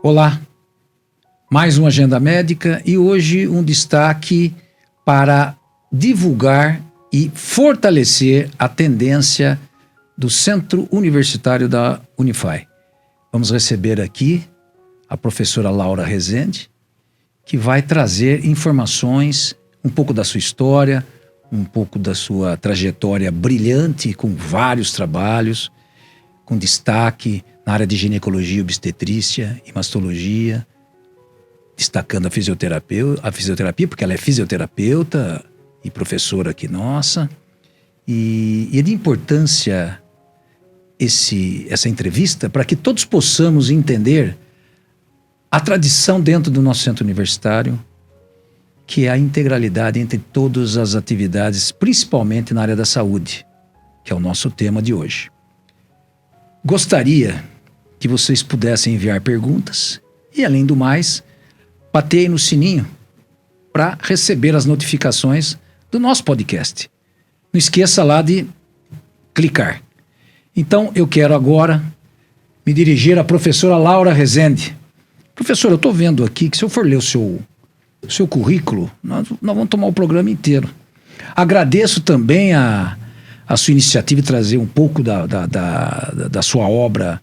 Olá, mais uma Agenda Médica e hoje um destaque para divulgar e fortalecer a tendência do Centro Universitário da Unify. Vamos receber aqui a professora Laura Rezende, que vai trazer informações, um pouco da sua história, um pouco da sua trajetória brilhante, com vários trabalhos, com destaque na área de ginecologia, obstetrícia e mastologia, destacando a fisioterapia, porque ela é fisioterapeuta e professora aqui nossa. E é de importância essa entrevista para que todos possamos entender a tradição dentro do nosso centro universitário, que é a integralidade entre todas as atividades, principalmente na área da saúde, que é o nosso tema de hoje. Gostaria que vocês pudessem enviar perguntas e, além do mais, bater aí no sininho para receber as notificações do nosso podcast. Não esqueça lá de clicar. Então, eu quero agora me dirigir à professora Laura Rezende. Professora, eu estou vendo aqui que se eu for ler o seu currículo, nós vamos tomar o programa inteiro. Agradeço também a sua iniciativa de trazer um pouco da sua obra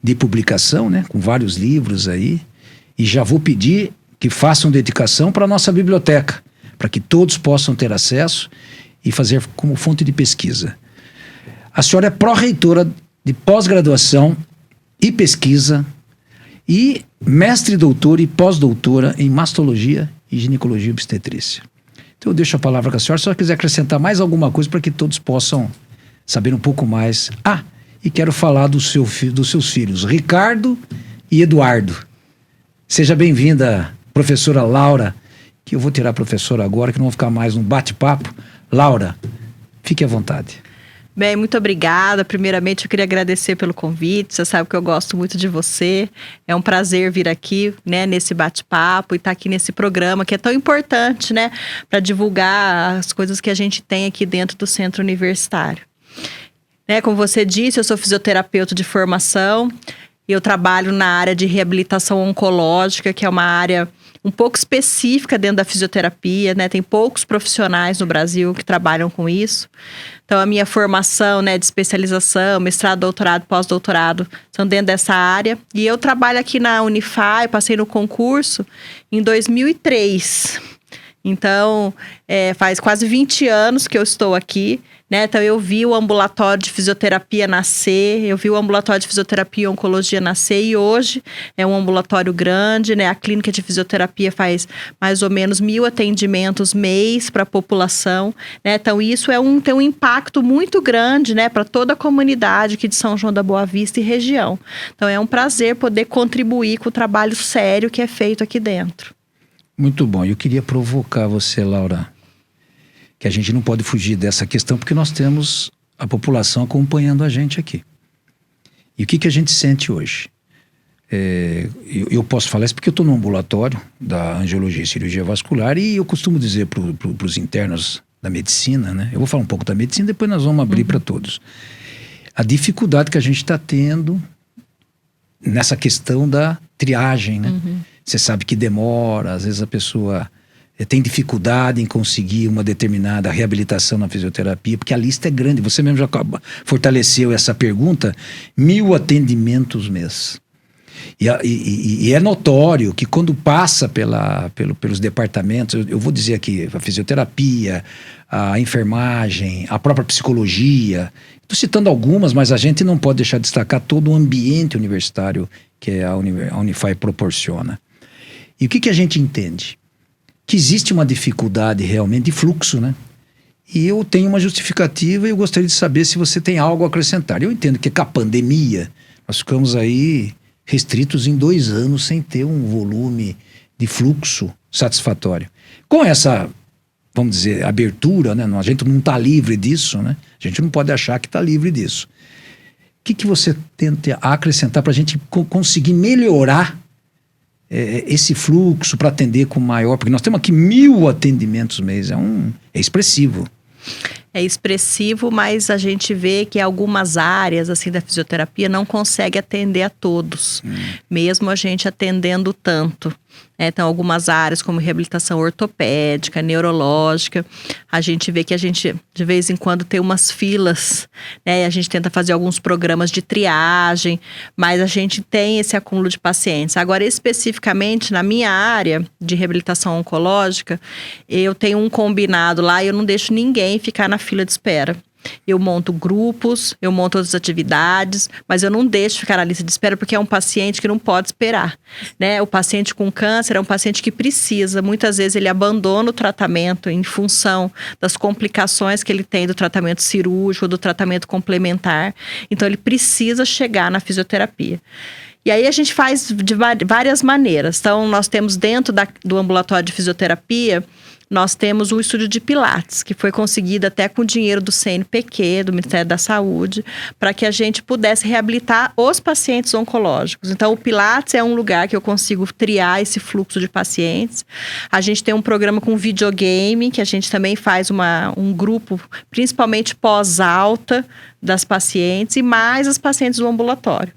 de publicação, né, com vários livros aí, e já vou pedir que façam dedicação para a nossa biblioteca, para que todos possam ter acesso e fazer como fonte de pesquisa. A senhora é pró-reitora de pós-graduação e pesquisa e mestre, doutora e pós-doutora em mastologia e ginecologia obstetrícia. Então eu deixo a palavra com a senhora, se ela quiser acrescentar mais alguma coisa para que todos possam saber um pouco mais. E quero falar dos seus filhos, Ricardo e Eduardo. Seja bem-vinda, professora Laura, que eu vou tirar a professora agora, que não vou ficar mais num bate-papo. Laura, fique à vontade. Bem, muito obrigada. Primeiramente, eu queria agradecer pelo convite. Você sabe que eu gosto muito de você. É um prazer vir aqui, né, nesse bate-papo e estar aqui nesse programa que é tão importante, né, para divulgar as coisas que a gente tem aqui dentro do centro universitário. Né, como você disse, eu sou fisioterapeuta de formação e eu trabalho na área de reabilitação oncológica, que é uma área um pouco específica dentro da fisioterapia, né? Tem poucos profissionais no Brasil que trabalham com isso. Então, a minha formação, né, de especialização, mestrado, doutorado, pós-doutorado, são dentro dessa área. E eu trabalho aqui na Unify, passei no concurso em 2003. Então, faz quase 20 anos que eu estou aqui, né? Então, eu vi o ambulatório de fisioterapia nascer, eu vi o ambulatório de fisioterapia e oncologia nascer e hoje é um ambulatório grande, né? A clínica de fisioterapia faz mais ou menos 1.000 atendimentos mês para a população, né? Então, isso tem um impacto muito grande, né, para toda a comunidade aqui de São João da Boa Vista e região. Então, é um prazer poder contribuir com o trabalho sério que é feito aqui dentro. Muito bom. Eu queria provocar você, Laura, que a gente não pode fugir dessa questão, porque nós temos a população acompanhando a gente aqui. E o que a gente sente hoje? Eu posso falar isso porque eu estou no ambulatório da angiologia e cirurgia vascular e eu costumo dizer para os internos da medicina, né? Eu vou falar um pouco da medicina, depois nós vamos abrir para todos. A dificuldade que a gente está tendo nessa questão da triagem, né? Você sabe que demora, às vezes a pessoa tem dificuldade em conseguir uma determinada reabilitação na fisioterapia, porque a lista é grande. Você mesmo já fortaleceu essa pergunta, 1.000 atendimentos mês. E é notório que quando passa pelos departamentos, eu vou dizer aqui, a fisioterapia, a enfermagem, a própria psicologia, estou citando algumas, mas a gente não pode deixar de destacar todo o ambiente universitário que a Unify proporciona. E o que a gente entende? Que existe uma dificuldade realmente de fluxo, né? E eu tenho uma justificativa e eu gostaria de saber se você tem algo a acrescentar. Eu entendo que com a pandemia, nós ficamos aí restritos em 2 anos sem ter um volume de fluxo satisfatório. Com essa, vamos dizer, abertura, né? A gente não está livre disso, né? A gente não pode achar que está livre disso. O que você tenta acrescentar para a gente conseguir melhorar esse fluxo para atender com maior... Porque nós temos aqui 1.000 atendimentos mês, é expressivo. é expressivo, mas a gente vê que algumas áreas assim da fisioterapia não consegue atender a todos, mesmo a gente atendendo tanto. Então, algumas áreas como reabilitação ortopédica, neurológica, a gente vê que a gente, de vez em quando, tem umas filas, né? A gente tenta fazer alguns programas de triagem, mas a gente tem esse acúmulo de pacientes. Agora, especificamente, na minha área de reabilitação oncológica, eu tenho um combinado lá e eu não deixo ninguém ficar na fila de espera. Eu monto grupos, eu monto outras atividades, mas eu não deixo ficar na lista de espera porque é um paciente que não pode esperar, né? O paciente com câncer é um paciente que precisa, muitas vezes ele abandona o tratamento em função das complicações que ele tem do tratamento cirúrgico, do tratamento complementar, então ele precisa chegar na fisioterapia. E aí a gente faz de várias maneiras. Então, nós temos dentro do ambulatório de fisioterapia, nós temos um estúdio de Pilates, que foi conseguido até com dinheiro do CNPq, do Ministério da Saúde, para que a gente pudesse reabilitar os pacientes oncológicos. Então, o Pilates é um lugar que eu consigo triar esse fluxo de pacientes. A gente tem um programa com videogame, que a gente também faz um grupo, principalmente pós-alta das pacientes, e mais as pacientes do ambulatório.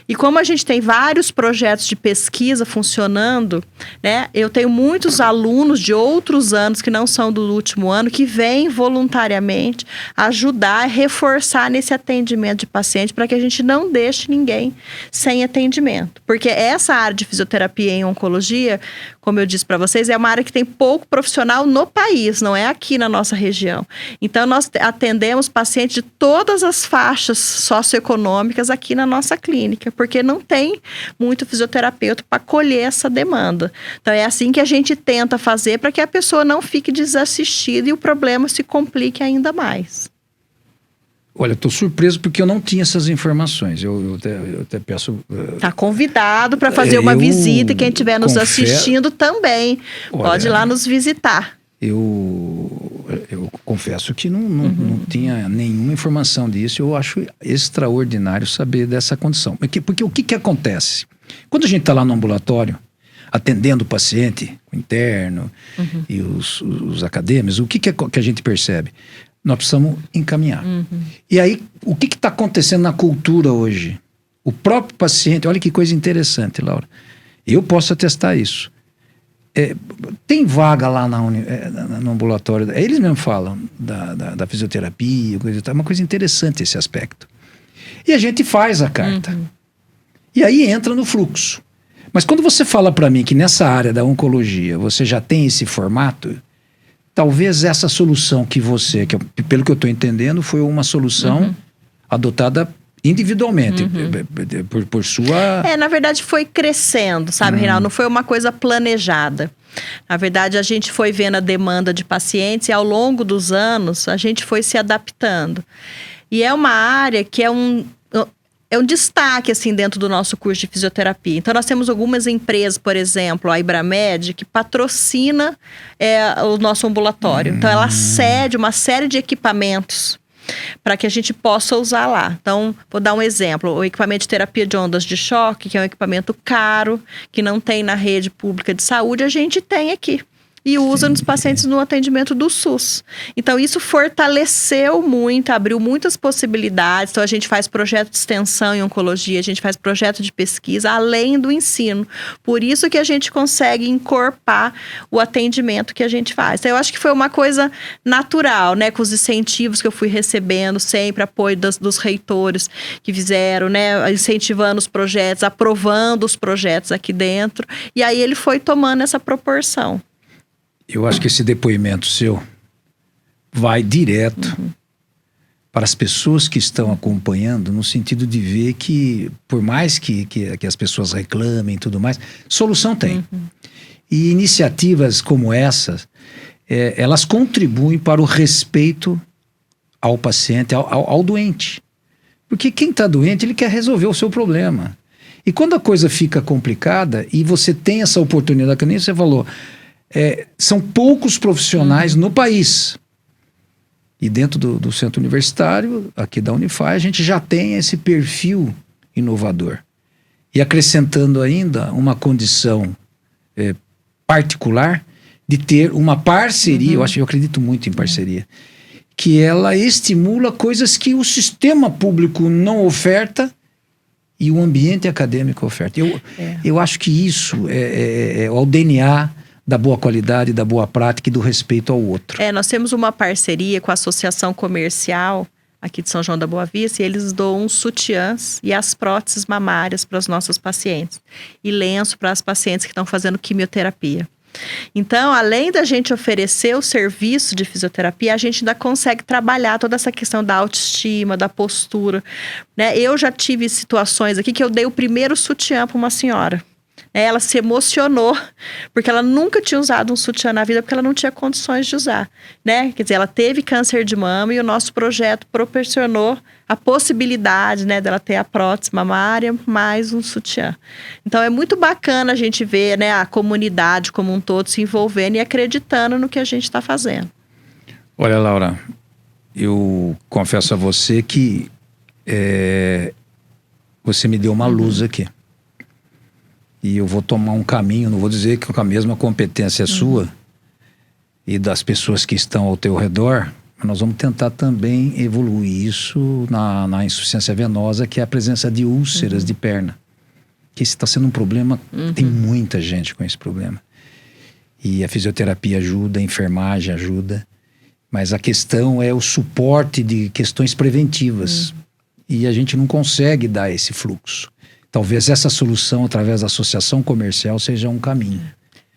E como a gente tem vários projetos de pesquisa funcionando, né? Eu tenho muitos alunos de outros anos que não são do último ano que vêm voluntariamente ajudar a reforçar nesse atendimento de paciente para que a gente não deixe ninguém sem atendimento. Porque essa área de fisioterapia em oncologia, como eu disse para vocês, é uma área que tem pouco profissional no país, não é aqui na nossa região. Então, nós atendemos pacientes de todas as faixas socioeconômicas aqui na nossa clínica, porque não tem muito fisioterapeuta para colher essa demanda. Então, é assim que a gente tenta fazer para que a pessoa não fique desassistida e o problema se complique ainda mais. Olha, eu estou surpreso porque eu não tinha essas informações. Eu até peço... Está convidado para fazer uma visita e quem estiver nos assistindo também pode ir lá nos visitar. Eu confesso que não tinha nenhuma informação disso. Eu acho extraordinário saber dessa condição. Porque o que acontece? Quando a gente está lá no ambulatório, atendendo o paciente, o interno e os acadêmicos, o que a gente percebe? Nós precisamos encaminhar. E aí, o que está acontecendo na cultura hoje? O próprio paciente, olha que coisa interessante, Laura. Eu posso atestar isso. Tem vaga lá no ambulatório, eles mesmos falam da fisioterapia, é uma coisa interessante esse aspecto. E a gente faz a carta. E aí entra no fluxo. Mas quando você fala para mim que nessa área da oncologia você já tem esse formato, talvez essa solução que pelo que eu estou entendendo, foi uma solução adotada individualmente, por sua... Na verdade foi crescendo, sabe, Reinaldo? Não foi uma coisa planejada. Na verdade, a gente foi vendo a demanda de pacientes e ao longo dos anos, a gente foi se adaptando. E é uma área que é um destaque, assim, dentro do nosso curso de fisioterapia. Então, nós temos algumas empresas, por exemplo, a Ibramed, que patrocina o nosso ambulatório. Então, ela cede uma série de equipamentos para que a gente possa usar lá. Então, vou dar um exemplo. O equipamento de terapia de ondas de choque, que é um equipamento caro, que não tem na rede pública de saúde, a gente tem aqui. E usa nos pacientes no atendimento do SUS. Então, isso fortaleceu muito, abriu muitas possibilidades. Então, a gente faz projeto de extensão em oncologia, a gente faz projeto de pesquisa, além do ensino. Por isso que a gente consegue encorpar o atendimento que a gente faz. Então, eu acho que foi uma coisa natural, né? Com os incentivos que eu fui recebendo, sempre apoio dos reitores que fizeram, né? Incentivando os projetos, aprovando os projetos aqui dentro. E aí, ele foi tomando essa proporção. Eu acho que esse depoimento seu vai direto para as pessoas que estão acompanhando, no sentido de ver que, por mais que as pessoas reclamem e tudo mais, solução tem. E iniciativas como essas, elas contribuem para o respeito ao paciente, ao doente. Porque quem está doente, ele quer resolver o seu problema. E quando a coisa fica complicada e você tem essa oportunidade, que nem você falou... são poucos profissionais no país. E dentro do centro universitário, aqui da Unify, a gente já tem esse perfil inovador. E acrescentando ainda uma condição particular de ter uma parceria, eu acredito muito em parceria, que ela estimula coisas que o sistema público não oferta e o ambiente acadêmico oferta. Eu acho que isso é o DNA da boa qualidade, da boa prática e do respeito ao outro. Nós temos uma parceria com a Associação Comercial aqui de São João da Boa Vista, e eles doam os sutiãs e as próteses mamárias para os nossos pacientes. E lenço para as pacientes que estão fazendo quimioterapia. Então, além da gente oferecer o serviço de fisioterapia, a gente ainda consegue trabalhar toda essa questão da autoestima, da postura, né? Eu já tive situações aqui que eu dei o primeiro sutiã para uma senhora. Ela se emocionou, porque ela nunca tinha usado um sutiã na vida, porque ela não tinha condições de usar, né? Quer dizer, ela teve câncer de mama e o nosso projeto proporcionou a possibilidade, né, dela ter a prótese mamária mais um sutiã. Então, é muito bacana a gente ver, né, a comunidade como um todo se envolvendo e acreditando no que a gente está fazendo. Olha, Laura, eu confesso a você que você me deu uma luz aqui. E eu vou tomar um caminho, não vou dizer que com a mesma competência sua e das pessoas que estão ao teu redor, mas nós vamos tentar também evoluir isso na insuficiência venosa, que é a presença de úlceras de perna. Que esse está sendo um problema, tem muita gente com esse problema. E a fisioterapia ajuda, a enfermagem ajuda, mas a questão é o suporte de questões preventivas. E a gente não consegue dar esse fluxo. Talvez essa solução, através da associação comercial, seja um caminho.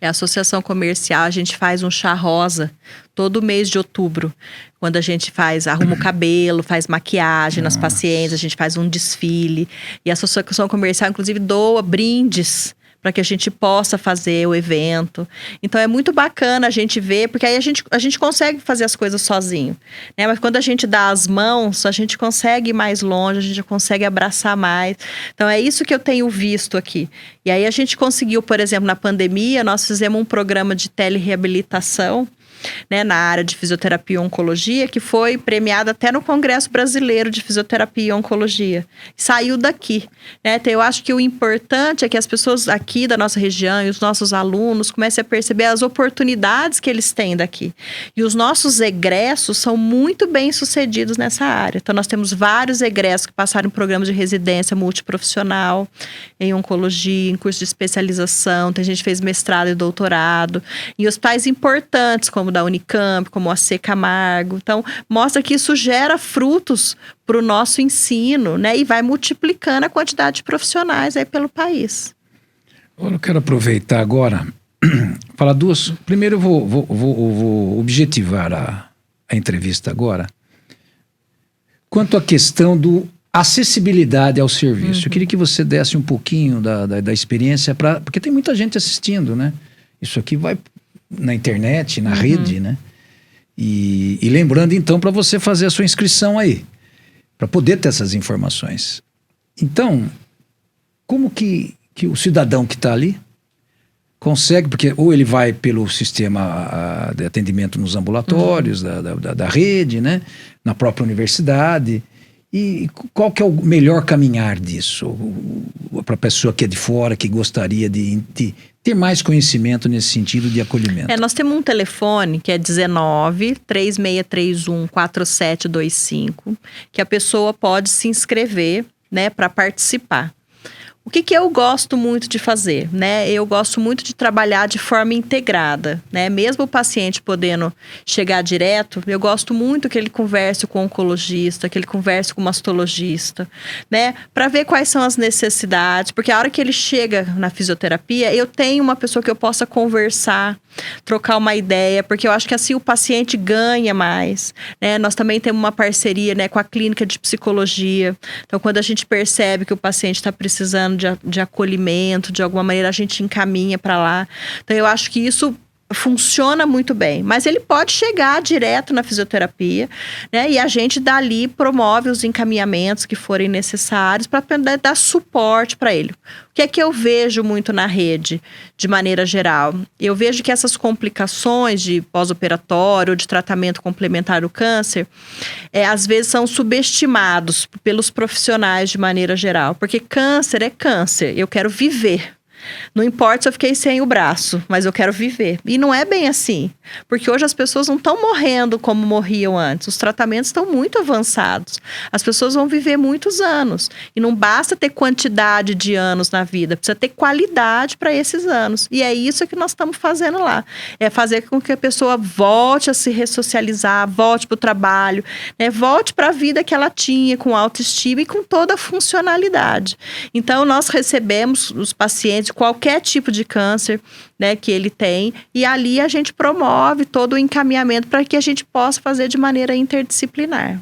A associação comercial, a gente faz um chá rosa todo mês de outubro. Quando a gente arruma o cabelo, faz maquiagem nas pacientes, a gente faz um desfile. E a associação comercial, inclusive, doa brindes para que a gente possa fazer o evento. Então, é muito bacana a gente ver, porque aí a gente consegue fazer as coisas sozinho, né? Mas quando a gente dá as mãos, a gente consegue ir mais longe, a gente consegue abraçar mais. Então, é isso que eu tenho visto aqui. E aí, a gente conseguiu, por exemplo, na pandemia, nós fizemos um programa de telereabilitação, né, na área de fisioterapia e oncologia, que foi premiado até no Congresso Brasileiro de Fisioterapia e Oncologia. Saiu daqui, né? Então, eu acho que o importante é que as pessoas aqui da nossa região e os nossos alunos comecem a perceber as oportunidades que eles têm daqui. E os nossos egressos são muito bem sucedidos nessa área. Então, nós temos vários egressos que passaram em programas de residência multiprofissional, em oncologia, em curso de especialização, tem gente que fez mestrado e doutorado, em hospitais importantes, como da Unicamp, como a C. Camargo. Então, mostra que isso gera frutos para o nosso ensino, né? E vai multiplicando a quantidade de profissionais aí pelo país. Eu quero aproveitar agora, falar duas... Primeiro eu vou objetivar a entrevista agora. Quanto à questão do acessibilidade ao serviço. Eu queria que você desse um pouquinho da experiência, porque tem muita gente assistindo, né? Isso aqui vai na internet, na rede, né? E lembrando, então, para você fazer a sua inscrição aí, para poder ter essas informações. Então, como que o cidadão que está ali consegue, porque ou ele vai pelo sistema de atendimento nos ambulatórios da rede, né? Na própria universidade. E qual que é o melhor caminhar disso para a pessoa que é de fora, que gostaria de ter mais conhecimento nesse sentido de acolhimento? Nós temos um telefone que é 19-3631-4725, que a pessoa pode se inscrever, né, para participar. O que eu gosto muito de fazer, né? Eu gosto muito de trabalhar de forma integrada, né? Mesmo o paciente podendo chegar direto, eu gosto muito que ele converse com o oncologista, que ele converse com o mastologista, né? Para ver quais são as necessidades, porque a hora que ele chega na fisioterapia, eu tenho uma pessoa que eu possa conversar, trocar uma ideia, porque eu acho que assim o paciente ganha mais, né? Nós também temos uma parceria, né, com a clínica de psicologia. Então, quando a gente percebe que o paciente está precisando de acolhimento, de alguma maneira a gente encaminha para lá. Então, eu acho que isso funciona muito bem, mas ele pode chegar direto na fisioterapia, né? E a gente dali promove os encaminhamentos que forem necessários para dar suporte para ele. O que é que eu vejo muito na rede, de maneira geral? Eu vejo que essas complicações de pós-operatório, de tratamento complementar do câncer, às vezes são subestimados pelos profissionais de maneira geral, porque câncer é câncer, eu quero viver. Não importa se eu fiquei sem o braço, mas eu quero viver. E não é bem assim. Porque hoje as pessoas não estão morrendo como morriam antes. Os tratamentos estão muito avançados. As pessoas vão viver muitos anos. E não basta ter quantidade de anos na vida, precisa ter qualidade para esses anos. E é isso que nós estamos fazendo lá. É fazer com que a pessoa volte a se ressocializar, volte para o trabalho, né? Volte para a vida que ela tinha, com autoestima e com toda a funcionalidade. Então, nós recebemos os pacientes de qualquer tipo de câncer, né, que ele tem, e ali a gente promove todo o encaminhamento para que a gente possa fazer de maneira interdisciplinar.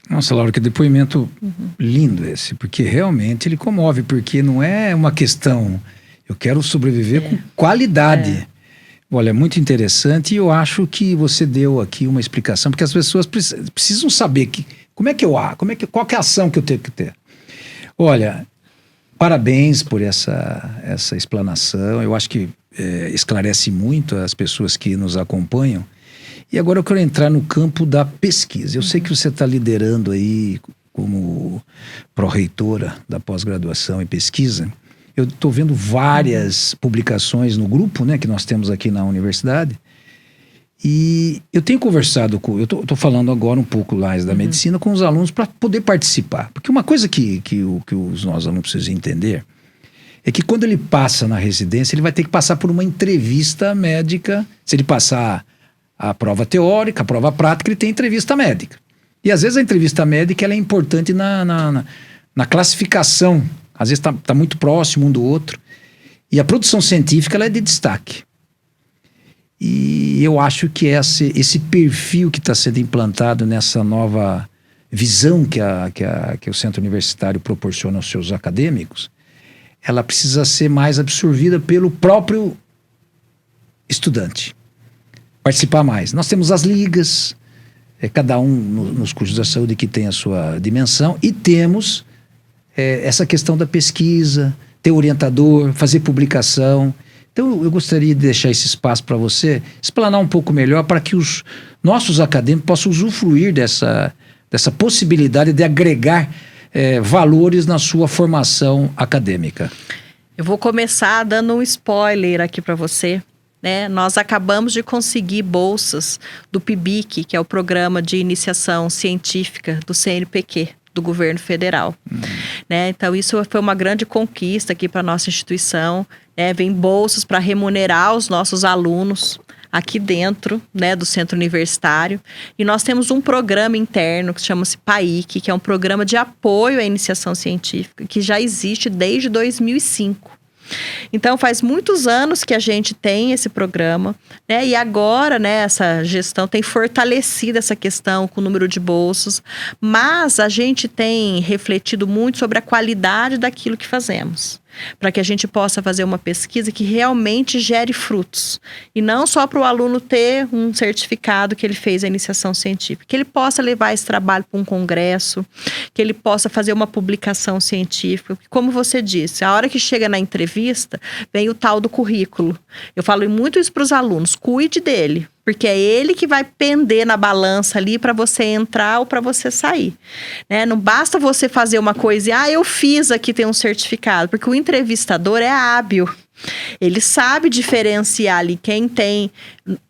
Nossa, Laura, que depoimento lindo esse, porque realmente ele comove, porque não é uma questão, eu quero sobreviver com qualidade. Olha, é muito interessante, e eu acho que você deu aqui uma explicação, porque as pessoas precisam saber qual que é a ação que eu tenho que ter. Olha, parabéns por essa explanação, eu acho que esclarece muito as pessoas que nos acompanham. E agora eu quero entrar no campo da pesquisa. Eu sei que você está liderando aí como pró-reitora da pós-graduação em pesquisa. Eu estou vendo várias publicações no grupo, né, que nós temos aqui na universidade. E eu tenho conversado eu estou falando agora um pouco mais da medicina com os alunos para poder participar. Porque uma coisa que os nossos alunos precisam entender é que quando ele passa na residência, ele vai ter que passar por uma entrevista médica. Se ele passar a prova teórica, a prova prática, ele tem entrevista médica. E às vezes a entrevista médica ela é importante na classificação. Às vezes está muito próximo um do outro. E a produção científica ela é de destaque. E eu acho que esse perfil que está sendo implantado nessa nova visão que o centro universitário proporciona aos seus acadêmicos, ela precisa ser mais absorvida pelo próprio estudante. Participar mais. Nós temos as ligas, cada um nos cursos da saúde que tem a sua dimensão, e temos essa questão da pesquisa, ter orientador, fazer publicação. Então eu gostaria de deixar esse espaço para você explanar um pouco melhor para que os nossos acadêmicos possam usufruir dessa possibilidade de agregar valores na sua formação acadêmica. Eu vou começar dando um spoiler aqui para você. Né? Nós acabamos de conseguir bolsas do PIBIC, que é o Programa de Iniciação Científica do CNPq, do governo federal. Né? Então, isso foi uma grande conquista aqui para a nossa instituição. Né? Vem bolsas para remunerar os nossos alunos aqui dentro, né, do centro universitário. E nós temos um programa interno que chama-se PAIC, que é um programa de apoio à iniciação científica, que já existe desde 2005. Então, faz muitos anos que a gente tem esse programa, né? E agora, né, essa gestão tem fortalecido essa questão com o número de bolsas, mas a gente tem refletido muito sobre a qualidade daquilo que fazemos, para que a gente possa fazer uma pesquisa que realmente gere frutos. E não só para o aluno ter um certificado que ele fez a iniciação científica, que ele possa levar esse trabalho para um congresso, que ele possa fazer uma publicação científica. Como você disse, a hora que chega na entrevista, vem o tal do currículo. Eu falo muito isso para os alunos, cuide dele. Porque é ele que vai pender na balança ali para você entrar ou para você sair. Né? Não basta você fazer uma coisa e, eu fiz aqui, tem um certificado. Porque o entrevistador é hábil. Ele sabe diferenciar ali quem tem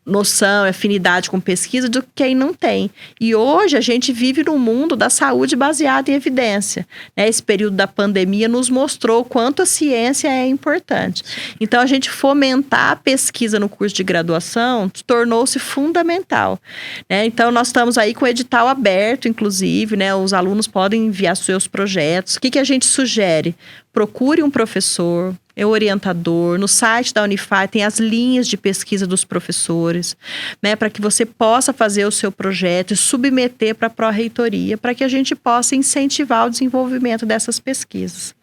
noção, afinidade com pesquisa do quem não tem. E hoje a gente vive num mundo da saúde baseada em evidência. Né? Esse período da pandemia nos mostrou o quanto a ciência é importante. Então, a gente fomentar a pesquisa no curso de graduação tornou-se fundamental. Né? Então, nós estamos aí com o edital aberto, inclusive, né? Os alunos podem enviar seus projetos. O que a gente sugere? Procure um professor, orientador. No site da Unify tem as linhas de pesquisa dos professores, né, para que você possa fazer o seu projeto e submeter para a pró-reitoria, para que a gente possa incentivar o desenvolvimento dessas pesquisas.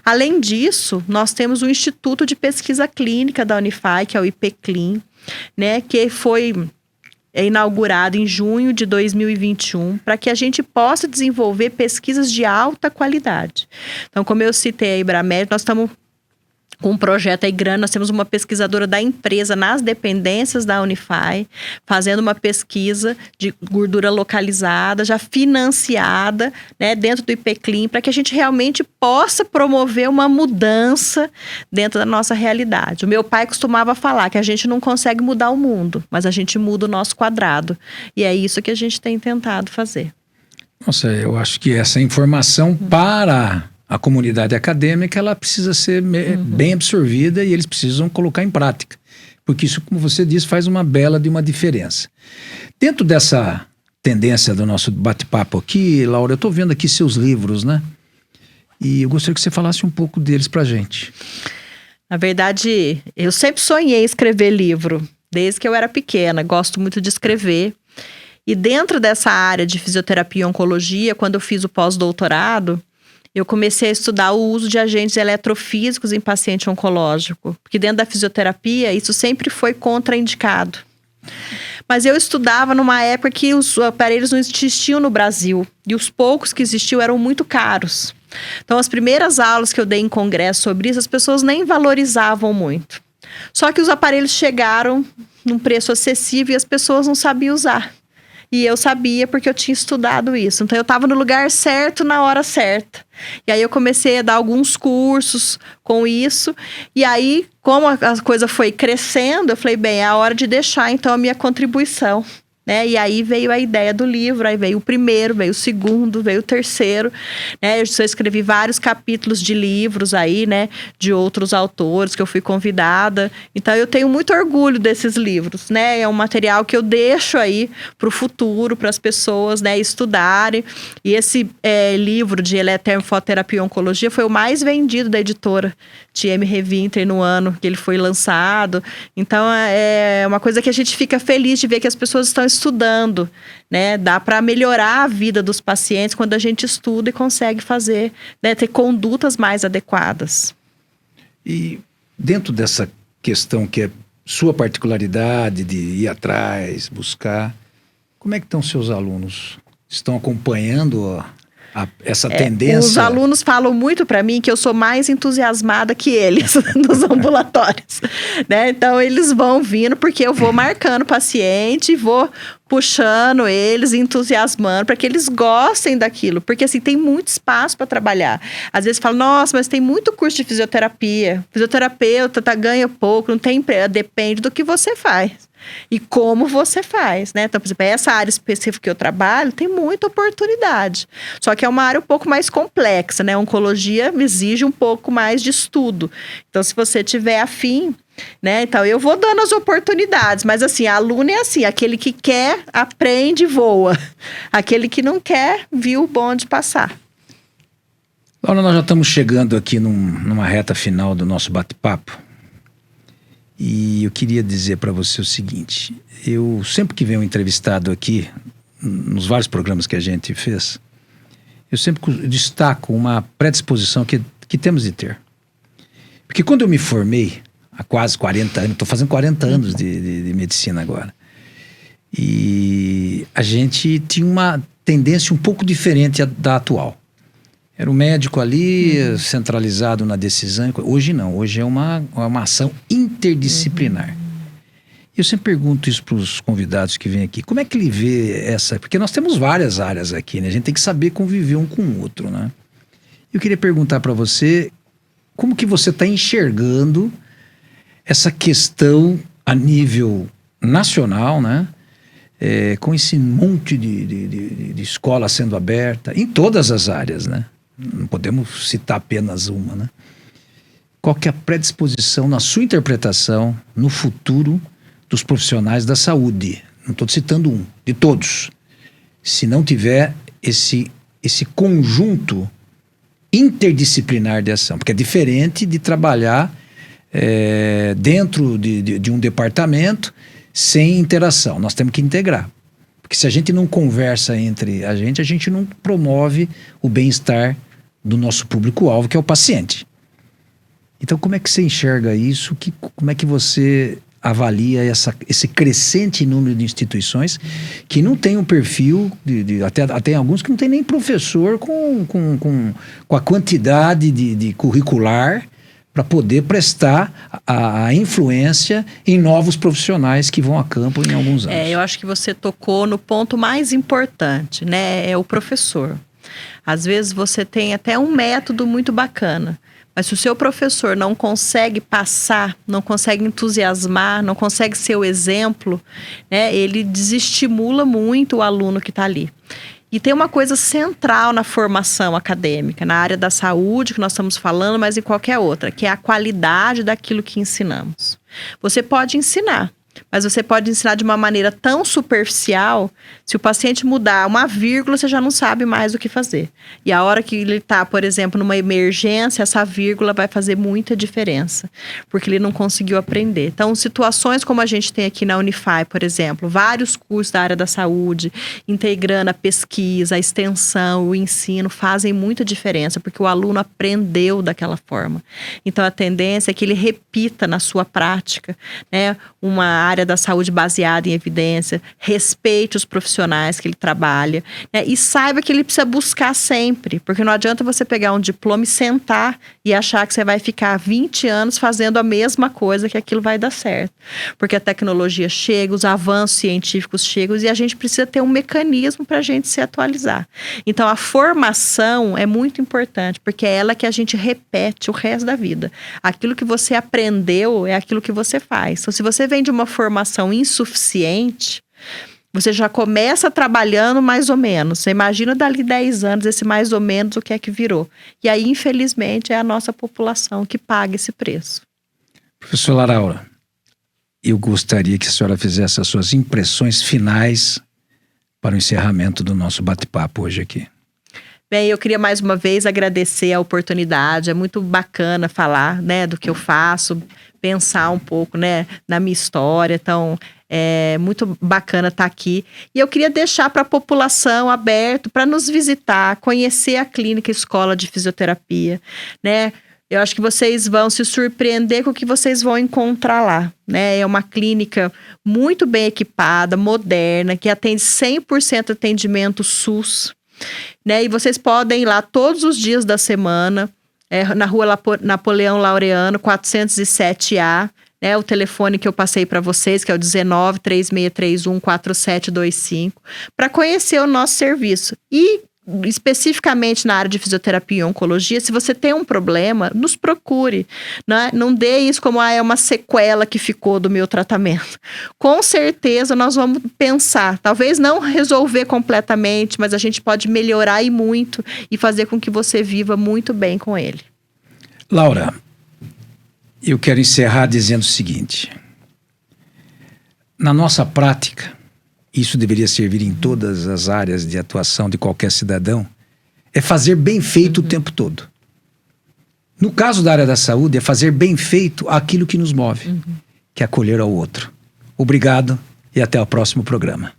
Além disso, nós temos o Instituto de Pesquisa Clínica da Unify, que é o IPCLIN, né, que foi inaugurado em junho de 2021, para que a gente possa desenvolver pesquisas de alta qualidade. Então, como eu citei a Ibramed, nós estamos com um projeto aí grande. Nós temos uma pesquisadora da empresa nas dependências da Unify, fazendo uma pesquisa de gordura localizada, já financiada, né, dentro do IPCLIM, para que a gente realmente possa promover uma mudança dentro da nossa realidade. O meu pai costumava falar que a gente não consegue mudar o mundo, mas a gente muda o nosso quadrado. E é isso que a gente tem tentado fazer. Nossa, eu acho que essa informação para a comunidade acadêmica, ela precisa ser bem absorvida e eles precisam colocar em prática. Porque isso, como você disse, faz uma bela de uma diferença. Dentro dessa tendência do nosso bate-papo aqui, Laura, eu estou vendo aqui seus livros, né? E eu gostaria que você falasse um pouco deles pra gente. Na verdade, eu sempre sonhei escrever livro, desde que eu era pequena. Gosto muito de escrever. E dentro dessa área de fisioterapia e oncologia, quando eu fiz o pós-doutorado, eu comecei a estudar o uso de agentes eletrofísicos em paciente oncológico. Porque dentro da fisioterapia, isso sempre foi contraindicado. Mas eu estudava numa época que os aparelhos não existiam no Brasil. E os poucos que existiam eram muito caros. Então, as primeiras aulas que eu dei em congresso sobre isso, as pessoas nem valorizavam muito. Só que os aparelhos chegaram num preço acessível e as pessoas não sabiam usar. E eu sabia porque eu tinha estudado isso. Então, eu estava no lugar certo, na hora certa. E aí, eu comecei a dar alguns cursos com isso. E aí, como a coisa foi crescendo, eu falei, bem, é a hora de deixar, então, a minha contribuição. Né? E aí veio a ideia do livro, aí veio o primeiro, veio o segundo, veio o terceiro, né? Eu escrevi vários capítulos de livros aí, né? De outros autores que eu fui convidada. Então, eu tenho muito orgulho desses livros, né? É um material que eu deixo aí para o futuro, para as pessoas, né? Estudarem. E esse livro de eletroterapia e oncologia foi o mais vendido da editora TM Revinte no ano que ele foi lançado. Então, é uma coisa que a gente fica feliz de ver que as pessoas estão estudando, né? Dá para melhorar a vida dos pacientes quando a gente estuda e consegue fazer, né? Ter condutas mais adequadas. E dentro dessa questão que é sua particularidade de ir atrás, buscar, como é que estão seus alunos? Estão acompanhando essa tendência? Os alunos falam muito para mim que eu sou mais entusiasmada que eles nos ambulatórios, né? Então, eles vão vindo porque eu vou marcando o paciente, vou puxando eles, entusiasmando, para que eles gostem daquilo. Porque, assim, tem muito espaço para trabalhar. Às vezes falam, nossa, mas tem muito curso de fisioterapia. Fisioterapeuta ganha pouco, não tem emprego. Depende do que você faz. E como você faz, né? Então, por exemplo, essa área específica que eu trabalho tem muita oportunidade. Só que é uma área um pouco mais complexa, né? A oncologia exige um pouco mais de estudo. Então, se você tiver afim, né? Então, eu vou dando as oportunidades. Mas, assim, aluno é assim, aquele que quer, aprende e voa. Aquele que não quer, viu o bonde passar. Laura, nós já estamos chegando aqui numa reta final do nosso bate-papo. E eu queria dizer para você o seguinte, eu sempre que venho entrevistado aqui, nos vários programas que a gente fez, eu sempre destaco uma predisposição que temos de ter. Porque quando eu me formei, há quase 40 anos, estou fazendo 40 anos de medicina agora, e a gente tinha uma tendência um pouco diferente da atual. Era o médico ali, centralizado na decisão. Hoje não, hoje é uma ação interdisciplinar. Eu sempre pergunto isso para os convidados que vêm aqui. Como é que ele vê essa... Porque nós temos várias áreas aqui, né? A gente tem que saber conviver um com o outro, né? Eu queria perguntar para você, como que você está enxergando essa questão a nível nacional, né? Com esse monte de escola sendo aberta, em todas as áreas, né? Não podemos citar apenas uma, né? Qual que é a predisposição na sua interpretação no futuro dos profissionais da saúde? Não estou citando um, de todos. Se não tiver esse conjunto interdisciplinar de ação, porque é diferente de trabalhar dentro de um departamento sem interação. Nós temos que integrar. Porque se a gente não conversa entre a gente não promove o bem-estar do nosso público-alvo, que é o paciente. Então, como é que você enxerga isso? Como é que você avalia esse crescente número de instituições que não tem um perfil, até alguns que não tem nem professor com a quantidade de curricular para poder prestar a influência em novos profissionais que vão a campo em alguns anos. Eu acho que você tocou no ponto mais importante, né? É o professor. Às vezes você tem até um método muito bacana, mas se o seu professor não consegue passar, não consegue entusiasmar, não consegue ser o exemplo, né? Ele desestimula muito o aluno que está ali. E tem uma coisa central na formação acadêmica, na área da saúde que nós estamos falando, mas em qualquer outra, que é a qualidade daquilo que ensinamos. Você pode ensinar, mas você pode ensinar de uma maneira tão superficial, se o paciente mudar uma vírgula, você já não sabe mais o que fazer. E a hora que ele está, por exemplo, numa emergência, essa vírgula vai fazer muita diferença, porque ele não conseguiu aprender. Então, situações como a gente tem aqui na Unify, por exemplo, vários cursos da área da saúde, integrando a pesquisa, a extensão, o ensino, fazem muita diferença, porque o aluno aprendeu daquela forma. Então, a tendência é que ele repita na sua prática, né, uma área da saúde baseada em evidência, respeite os profissionais que ele trabalha, né, e saiba que ele precisa buscar sempre, porque não adianta você pegar um diploma e sentar e achar que você vai ficar 20 anos fazendo a mesma coisa, que aquilo vai dar certo. Porque a tecnologia chega, os avanços científicos chegam e a gente precisa ter um mecanismo para a gente se atualizar. Então, a formação é muito importante, porque é ela que a gente repete o resto da vida. Aquilo que você aprendeu é aquilo que você faz. Então, se você vem de uma formação insuficiente, você já começa trabalhando mais ou menos. Você imagina dali 10 anos, esse mais ou menos, o que é que virou. E aí, infelizmente, é a nossa população que paga esse preço. Professor Laraura, eu gostaria que a senhora fizesse as suas impressões finais para o encerramento do nosso bate-papo hoje aqui. Bem, eu queria mais uma vez agradecer a oportunidade. É muito bacana falar, né, do que eu faço, pensar um pouco, né, na minha história. Então, é muito bacana estar aqui. E eu queria deixar para a população aberto para nos visitar, conhecer a Clínica Escola de Fisioterapia, né? Eu acho que vocês vão se surpreender com o que vocês vão encontrar lá, né? É uma clínica muito bem equipada, moderna, que atende 100% atendimento SUS, né? E vocês podem ir lá todos os dias da semana, na rua Napoleão Laureano, 407A, né? O telefone que eu passei para vocês, que é o 19-3631-4725, para conhecer o nosso serviço. E especificamente na área de fisioterapia e oncologia, se você tem um problema, nos procure, né? Não dê isso como é uma sequela que ficou do meu tratamento. Com certeza nós vamos pensar, talvez não resolver completamente, mas a gente pode melhorar e muito e fazer com que você viva muito bem com ele. Laura, eu quero encerrar dizendo o seguinte: na nossa prática, isso deveria servir em todas as áreas de atuação de qualquer cidadão, é fazer bem feito o tempo todo. No caso da área da saúde, é fazer bem feito aquilo que nos move, que é acolher ao outro. Obrigado e até o próximo programa.